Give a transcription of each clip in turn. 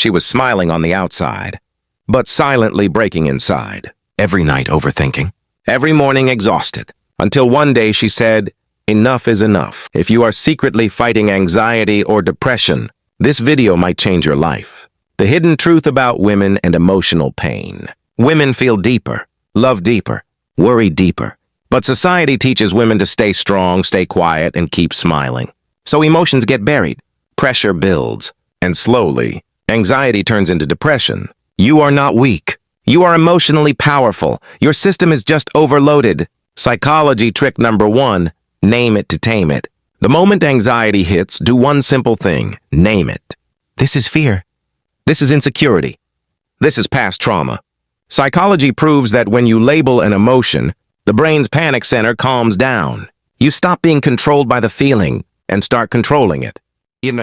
She was smiling on the outside, but silently breaking inside. Every night overthinking, every morning exhausted, until one day she said, "Enough is enough." If you are secretly fighting anxiety or depression, this video might change your life. The hidden truth about women and emotional pain. Women feel deeper, love deeper, worry deeper. But society teaches women to stay strong, stay quiet, and keep smiling. So emotions get buried, pressure builds, and slowly, anxiety turns into depression. You are not weak. You are emotionally powerful. Your system is just overloaded. Psychology trick number 1, name it to tame it. The moment anxiety hits, do one simple thing, name it. This is fear. This is insecurity. This is past trauma. Psychology proves that when you label an emotion, the brain's panic center calms down. You stop being controlled by the feeling and start controlling it.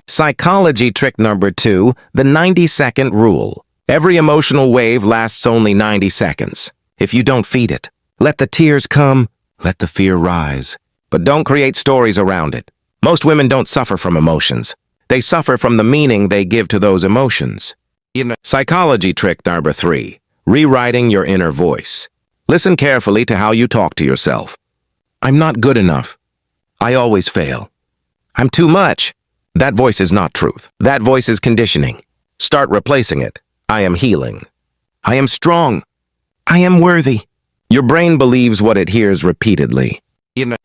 Psychology trick number 2, the 90-second rule. Every emotional wave lasts only 90 seconds. If you don't feed it, let the tears come, let the fear rise. But don't create stories around it. Most women don't suffer from emotions. They suffer from the meaning they give to those emotions. Psychology trick number 3, rewriting your inner voice. Listen carefully to how you talk to yourself. I'm not good enough. I always fail. I'm too much. That voice is not truth. That voice is conditioning. Start replacing it. I am healing. I am strong. I am worthy. Your brain believes what it hears repeatedly.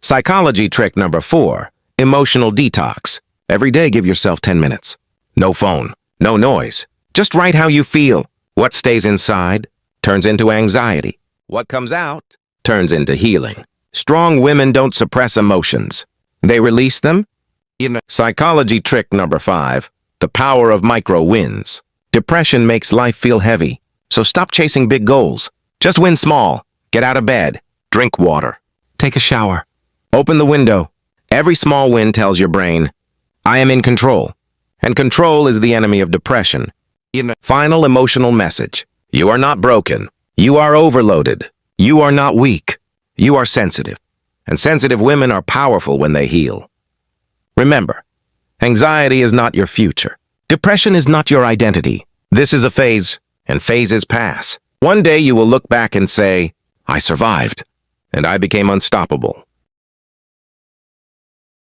Psychology trick number 4, emotional detox. Every day give yourself 10 minutes. No phone, no noise. Just write how you feel. What stays inside turns into anxiety. What comes out turns into healing. Strong women don't suppress emotions. They release them. Psychology trick number 5, the power of micro wins. Depression makes life feel heavy, so stop chasing big goals. Just win small. Get out of bed. Drink water. Take a shower. Open the window. Every small win tells your brain, I am in control. And control is the enemy of depression. Final emotional message. You are not broken. You are overloaded. You are not weak. You are sensitive. And sensitive women are powerful when they heal. Remember, anxiety is not your future. Depression is not your identity. This is a phase, and phases pass. One day you will look back and say, I survived, and I became unstoppable.